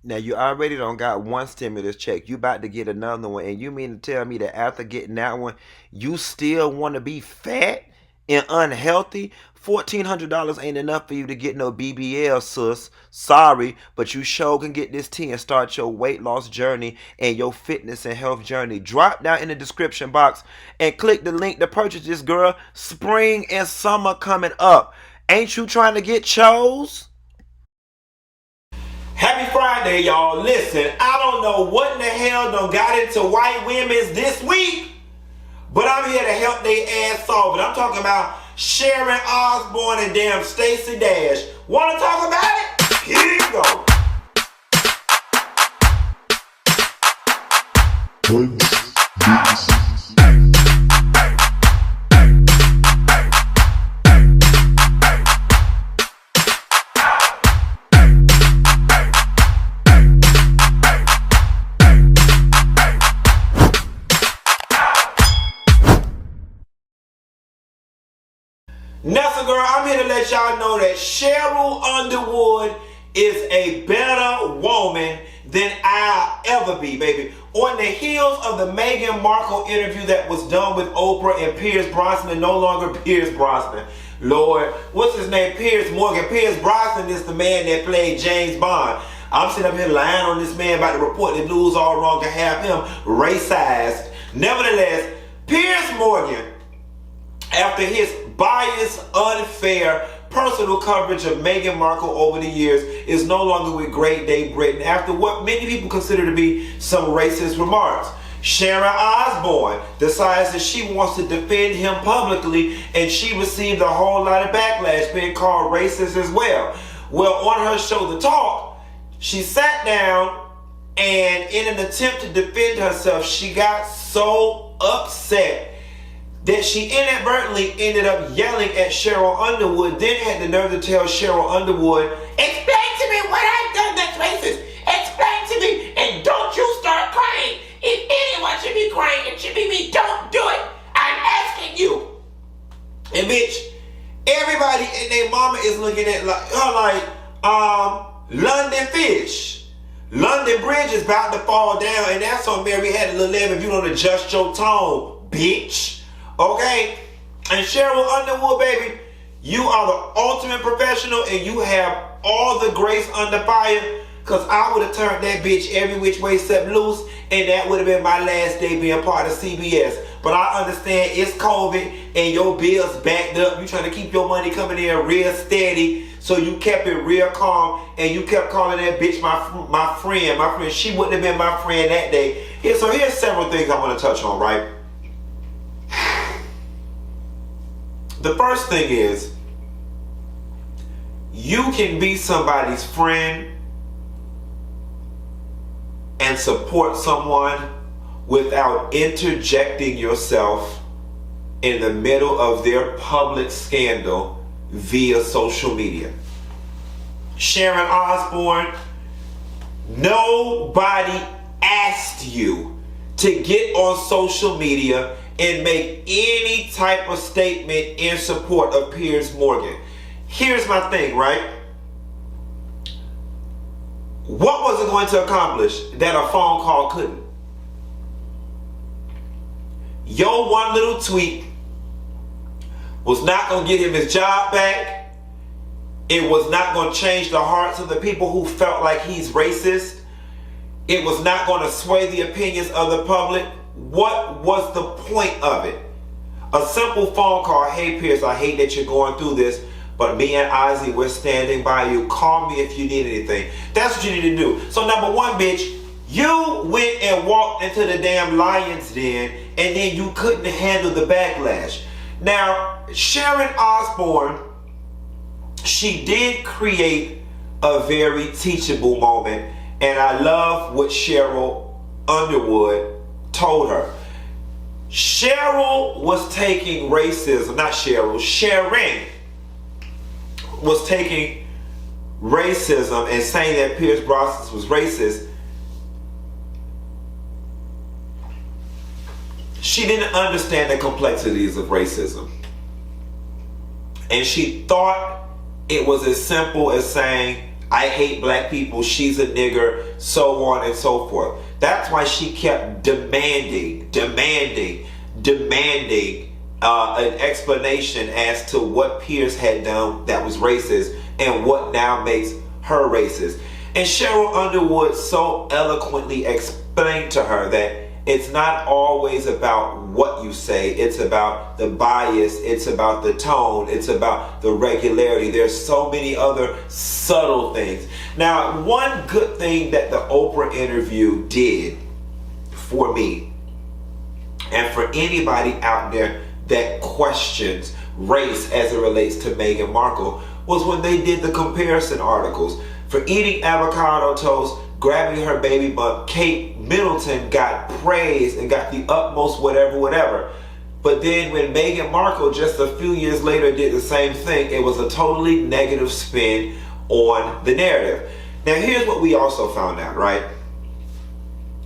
Now you already don't got one stimulus check. You about to get another one, and you mean to tell me that after getting that one, you still want to be fat and unhealthy? $1,400 ain't enough for you to get no BBL, sus. Sorry, but you sure can get this tea and start your weight loss journey and your fitness and health journey. Drop down in the description box and click the link to purchase this, girl. Spring and summer coming up. Ain't you trying to get chose? Happy Friday, y'all. Listen, I don't know what in the hell done got into white women's this week, but I'm here to help they ass solve it. I'm talking about Sharon Osborne and damn Stacey Dash. Wanna talk about it? Here you go. Nessa girl, I'm here to let y'all know that Cheryl Underwood is a better woman than I'll ever be, baby. On the heels of the Meghan Markle interview that was done with Oprah and Piers Brosnan, no longer Piers Brosnan. Lord, what's his name? Piers Morgan. Piers Brosnan is the man that played James Bond. I'm sitting up here lying on this man about to report the news all wrong and have him racized. Nevertheless, Piers Morgan, after his biased, unfair, personal coverage of Meghan Markle over the years, is no longer with Great Day Britain after what many people consider to be some racist remarks. Sharon Osborne decides that she wants to defend him publicly, and she received a whole lot of backlash, being called racist as well. Well, on her show, The Talk, she sat down and in an attempt to defend herself, she got so upset that she inadvertently ended up yelling at Cheryl Underwood, then had the nerve to tell Cheryl Underwood, "Explain to me what I've done that's racist. Explain to me, and don't you start crying. If anyone should be crying, it should be me. Don't do it. I'm asking you." And bitch, everybody and their mama is looking at her like, London Fish. London Bridge is about to fall down, and that's on Mary Had a Little Lamb if you don't adjust your tone, bitch. Okay? And Cheryl Underwood, baby, you are the ultimate professional, and you have all the grace under fire, because I would have turned that bitch every which way except loose, and that would have been my last day being part of CBS. But I understand it's COVID, and your bills backed up. You trying to keep your money coming in real steady, so you kept it real calm, and you kept calling that bitch my friend. She wouldn't have been my friend that day. So here's several things I want to touch on, right? The first thing is, you can be somebody's friend and support someone without interjecting yourself in the middle of their public scandal via social media. Sharon Osborne, nobody asked you to get on social media and make any type of statement in support of Piers Morgan. Here's my thing, right? What was it going to accomplish that a phone call couldn't? Your one little tweet was not going to get him his job back. It was not going to change the hearts of the people who felt like he's racist. It was not going to sway the opinions of the public. What was the point of it? A simple phone call. "Hey Piers, I hate that you're going through this, but me and Ozzy, we're standing by you. Call me if you need anything." That's what you need to do. So number one, bitch, you went and walked into the damn lion's den, and then you couldn't handle the backlash. Now, Sharon Osborne, she did create a very teachable moment, and I love what Cheryl Underwood told her. Sharon was taking racism and saying that Piers Brosnan was racist. She didn't understand the complexities of racism. And she thought it was as simple as saying, I hate black people, she's a nigger, so on and so forth. That's why she kept demanding an explanation as to what Piers had done that was racist and what now makes her racist. And Cheryl Underwood so eloquently explained to her that it's not always about what you say, it's about the bias, it's about the tone, it's about the regularity. There's so many other subtle things. Now, one good thing that the Oprah interview did for me, and for anybody out there that questions race as it relates to Meghan Markle, was when they did the comparison articles. For eating avocado toast, grabbing her baby bump, Kate Middleton got praised and got the utmost whatever. But then when Meghan Markle just a few years later did the same thing, it was a totally negative spin on the narrative. Now here's what we also found out, right?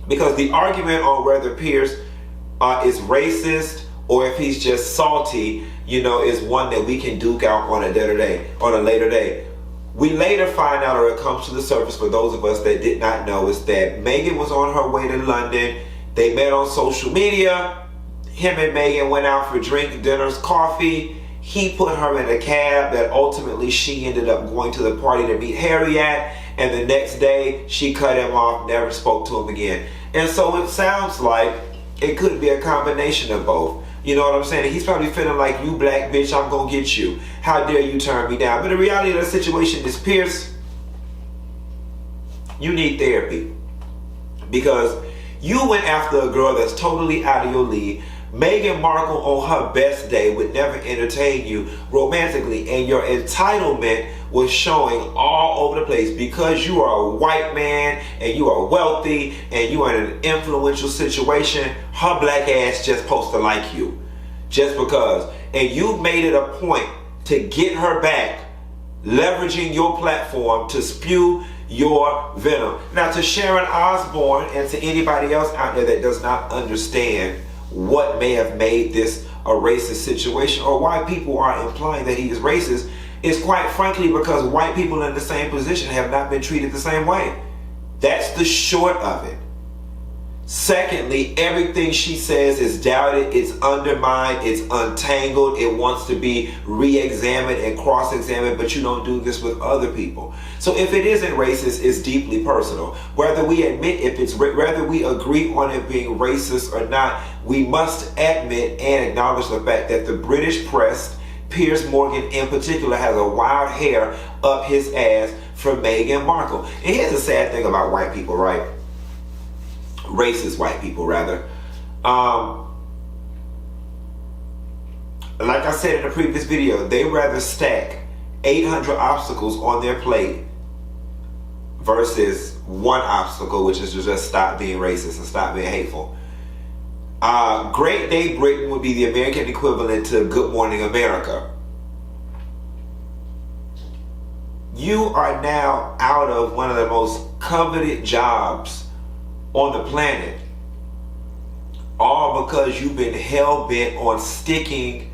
Because the argument on whether Piers is racist or if he's just salty, is one that we can duke out on a later day. We later find out, or it comes to the surface for those of us that did not know, is that Meghan was on her way to London. They met on social media. Him and Meghan went out for drink, dinners, coffee. He put her in a cab that ultimately she ended up going to the party to meet Harry at. And the next day, she cut him off, never spoke to him again. And so it sounds like it could be a combination of both. You know what I'm saying? He's probably feeling like, you black bitch, I'm gonna get you. How dare you turn me down? But the reality of the situation is, Piers, you need therapy. Because you went after a girl that's totally out of your league. Meghan Markle on her best day would never entertain you romantically, and your entitlement was showing all over the place because you are a white man and you are wealthy and you are in an influential situation. Her black ass just supposed to like you just because, and you made it a point to get her back, leveraging your platform to spew your venom. Now, to Sharon Osborne and to anybody else out there that does not understand what may have made this a racist situation or why people are implying that he is racist, is quite frankly because white people in the same position have not been treated the same way. That's the short of it. Secondly, everything she says is doubted, it's undermined, it's untangled, it wants to be re-examined and cross-examined, but you don't do this with other people. So if it isn't racist, it's deeply personal. Whether we whether we agree on it being racist or not, we must admit and acknowledge the fact that the British press, Piers Morgan in particular, has a wild hair up his ass for Meghan Markle. And here's the sad thing about white people, right? Racist white people, rather. Like I said in the previous video, they rather stack 800 obstacles on their plate versus one obstacle, which is to just stop being racist and stop being hateful. Great Day Britain would be the American equivalent to Good Morning America. You are now out of one of the most coveted jobs on the planet, all because you've been hell-bent on sticking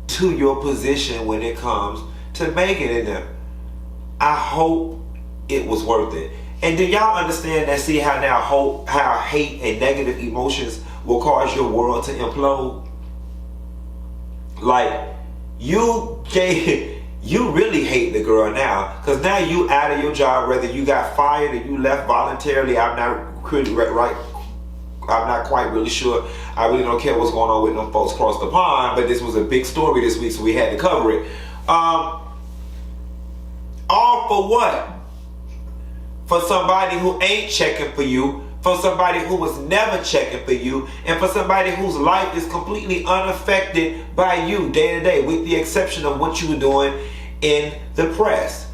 to your position when it comes to Meghan and them. I hope it was worth it. And do y'all understand that? See how now how hate and negative emotions will cause your world to implode? Like, you really hate the girl now, because now you out of your job, whether you got fired or you left voluntarily. I'm not quite really sure. I really don't care what's going on with them folks across the pond, but this was a big story this week, so we had to cover it. All for what? For somebody who ain't checking for you, for somebody who was never checking for you, and for somebody whose life is completely unaffected by you day to day, with the exception of what you were doing in the press.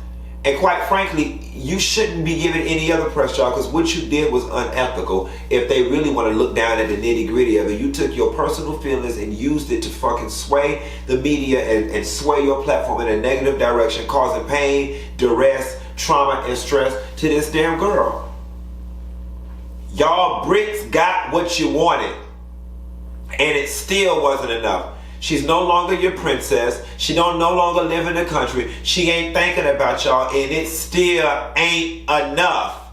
And quite frankly, you shouldn't be given any other press job, because what you did was unethical. If they really want to look down at the nitty gritty of it, you took your personal feelings and used it to fucking sway the media and sway your platform in a negative direction, causing pain, duress, trauma, and stress to this damn girl. Y'all Brits got what you wanted, and it still wasn't enough. She's no longer your princess. She don't no longer live in the country. She ain't thinking about y'all, and it still ain't enough.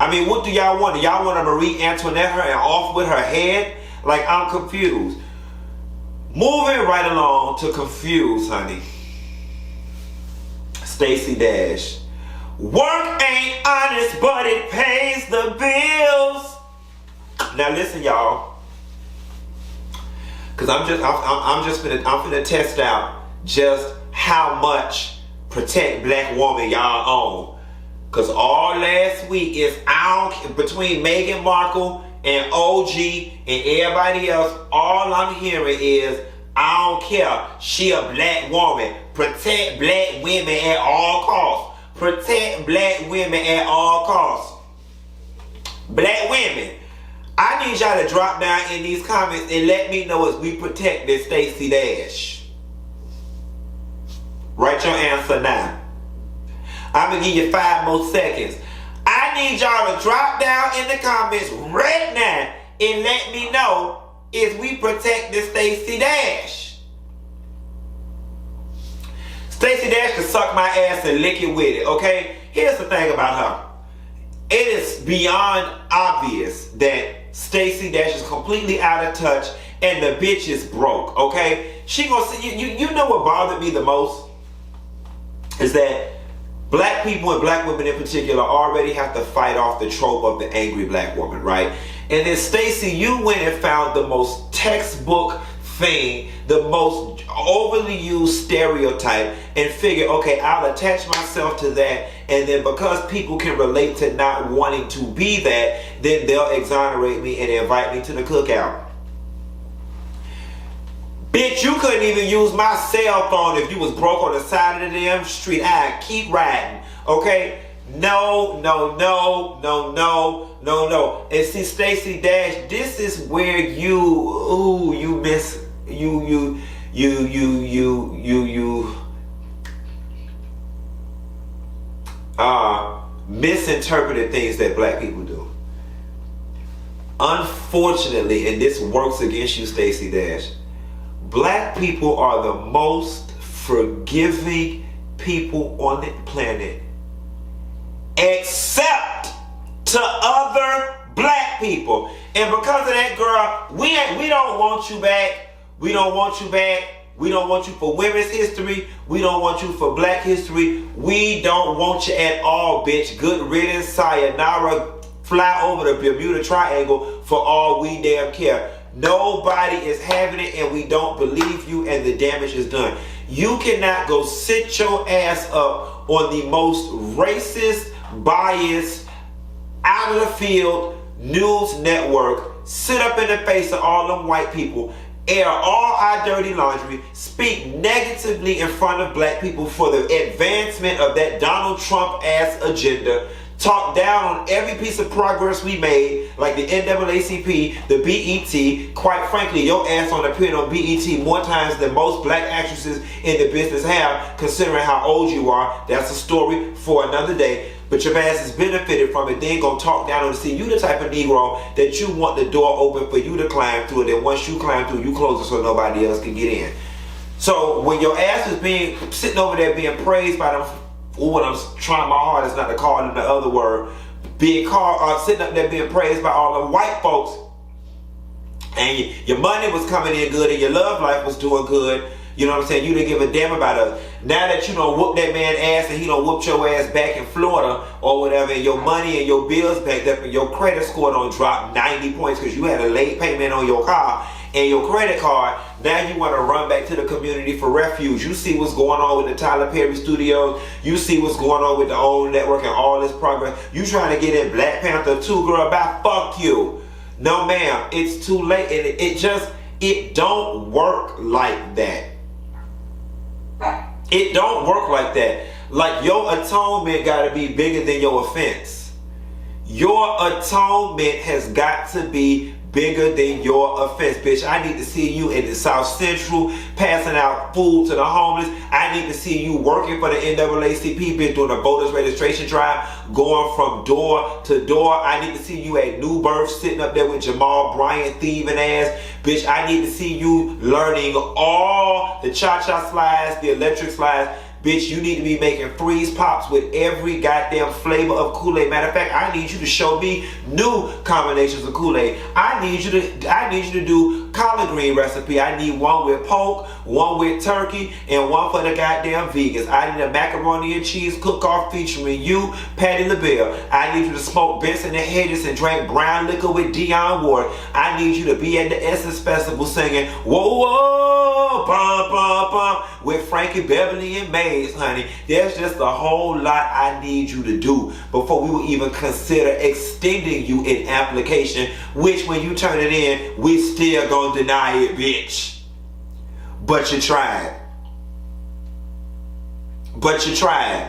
I mean, what do y'all want? Do y'all want to Marie Antoinette her and off with her head? Like, I'm confused. Moving right along to confused, honey. Stacey Dash. Work ain't honest, but it pays the bills. Now listen, y'all. Cause I'm finna test out just how much Protect Black Woman y'all own. Cause all last week is between Meghan Markle and OG and everybody else, all I'm hearing is, I don't care. She a black woman. Protect black women at all costs. Protect black women at all costs. Black women, I need y'all to drop down in these comments and let me know as we protect this Stacey Dash. Write your answer now. I'm going to give you 5 more seconds. I need y'all to drop down in the comments right now and let me know if we protect this Stacey Dash. Stacey Dash can suck my ass and lick it with it, okay? Here's the thing about her. It is beyond obvious that Stacey Dash is completely out of touch and the bitch is broke, okay? She gonna see, you know what bothered me the most? Is that black people and black women in particular already have to fight off the trope of the angry black woman, right? And then Stacey, you went and found the most textbook thing, the most overly used stereotype, and figured, okay, I'll attach myself to that, and then because people can relate to not wanting to be that, then they'll exonerate me and invite me to the cookout. Bitch, you couldn't even use my cell phone if you was broke on the side of the damn street. I'd keep riding, okay? No. And see, Stacey Dash, this is where you misinterpreted things that black people do. Unfortunately, and this works against you, Stacey Dash, black people are the most forgiving people on the planet, except to other black people. And because of that, girl, we don't want you back. We don't want you back. We don't want you for women's history. We don't want you for black history. We don't want you at all, bitch. Good riddance, sayonara, fly over the Bermuda Triangle for all we damn care. Nobody is having it, and we don't believe you, and the damage is done. You cannot go sit your ass up on the most racist, biased, out of the field news network, sit up in the face of all them white people, air all our dirty laundry, speak negatively in front of black people for the advancement of that Donald Trump ass agenda, talk down on every piece of progress we made, like the NAACP, the BET. Quite frankly, your ass on appeared on BET more times than most black actresses in the business have, considering how old you are. That's a story for another day. But your ass has benefited from it. Then gonna talk down on the see you the type of Negro that you want the door open for you to climb through, and then once you climb through, you close it so nobody else can get in. So when your ass is being sitting over there being praised by them, what I'm trying my hardest not to call them the other word, being called sitting up there being praised by all the white folks, and your money was coming in good and your love life was doing good. You know what I'm saying? You didn't give a damn about us. Now that you don't whoop that man ass and he don't whoop your ass back in Florida or whatever, and your money and your bills backed up and your credit score don't drop 90 points because you had a late payment on your car and your credit card, now you want to run back to the community for refuge. You see what's going on with the Tyler Perry Studios. You see what's going on with the old network and all this progress. You trying to get in Black Panther 2, girl, bye, fuck you. No, ma'am, it's too late. And it don't work like that. It don't work like that. Like, your atonement got to be bigger than your offense. Your atonement has got to be bigger than your offense, bitch. I need to see you in the South Central passing out food to the homeless. I need to see you working for the NAACP, bitch, doing a voters registration drive, going from door to door. I need to see you at New Birth sitting up there with Jamal Bryant thieving ass. Bitch, I need to see you learning all the cha-cha slides, the electric slides. Bitch, you need to be making freeze pops with every goddamn flavor of Kool-Aid. Matter of fact, I need you to show me new combinations of Kool-Aid. I need you to do collard green recipe. I need one with pork, one with turkey, and one for the goddamn vegans. I need a macaroni and cheese cook-off featuring you, Patti LaBelle. I need you to smoke Benson and Hedges and drink brown liquor with Dionne Ward. I need you to be at the Essence Festival singing whoa, whoa, bum, bum, bum with Frankie Beverly and May. Honey, there's just a whole lot I need you to do before we will even consider extending you in application, which when you turn it in, we still gonna deny it, bitch. But you tried. But you tried.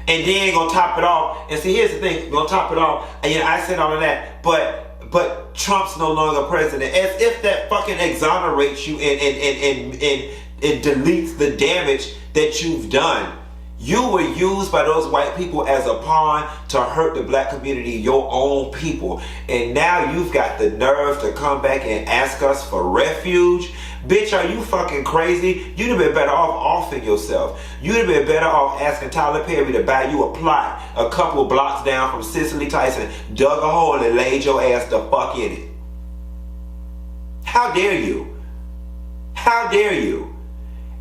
And then gonna top it off. And see, here's the thing, gonna top it off. And I said all of that, but Trump's no longer president. As if that fucking exonerates you and deletes the damage that you've done. You were used by those white people as a pawn to hurt the black community, your own people. And now you've got the nerve to come back and ask us for refuge? Bitch, are you fucking crazy? You'd have been better off offing yourself. You'd have been better off asking Tyler Perry to buy you a plot a couple blocks down from Cicely Tyson, dug a hole and laid your ass the fuck in it. How dare you? How dare you?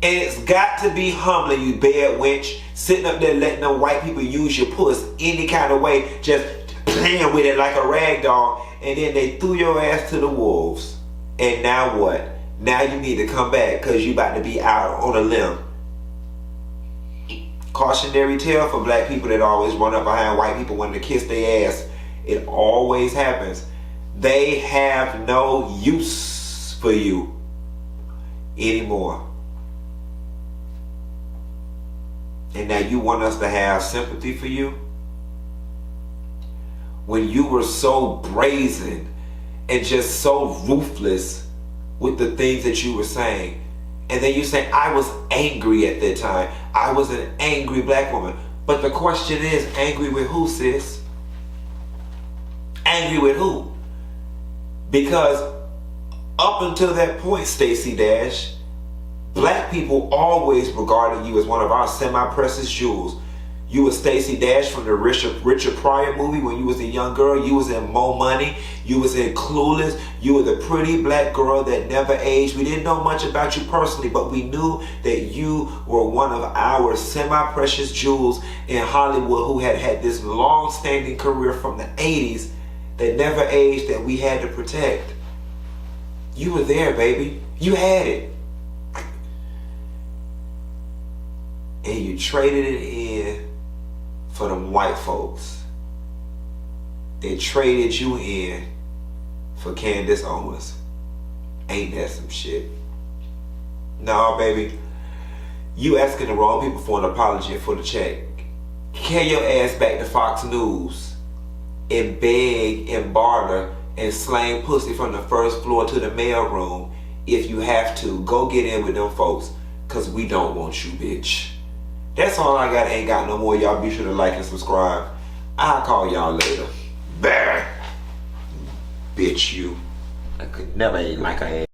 And it's got to be humbling, you bad wench, sitting up there letting them white people use your puss any kind of way, just playing with it like a rag doll, and then they threw your ass to the wolves. And now what? Now you need to come back because you about to be out on a limb. Cautionary tale for black people that always run up behind white people wanting to kiss their ass. It always happens. They have no use for you anymore. And now you want us to have sympathy for you? When you were so brazen and just so ruthless with the things that you were saying. And then you say, I was angry at that time. I was an angry black woman. But the question is, angry with who, sis? Angry with who? Because up until that point, Stacey Dash, black people always regarded you as one of our semi-precious jewels. You were Stacey Dash from the Richard Pryor movie when you was a young girl. You was in Mo Money. You was in Clueless. You were the pretty black girl that never aged. We didn't know much about you personally, but we knew that you were one of our semi-precious jewels in Hollywood who had had this long-standing career from the 80s that never aged that we had to protect. You were there, baby. You had it. And you traded it in for them white folks. They traded you in for Candace Owens. Ain't that some shit? No, baby. You asking the wrong people for an apology and for the check. Carry your ass back to Fox News and beg and barter and slang pussy from the first floor to the mail room if you have to. Go get in with them folks, cause we don't want you, bitch. That's all I got. Ain't got no more. Y'all be sure to like and subscribe. I'll call y'all later. Bear. Bitch, you. I could never ain't like I am.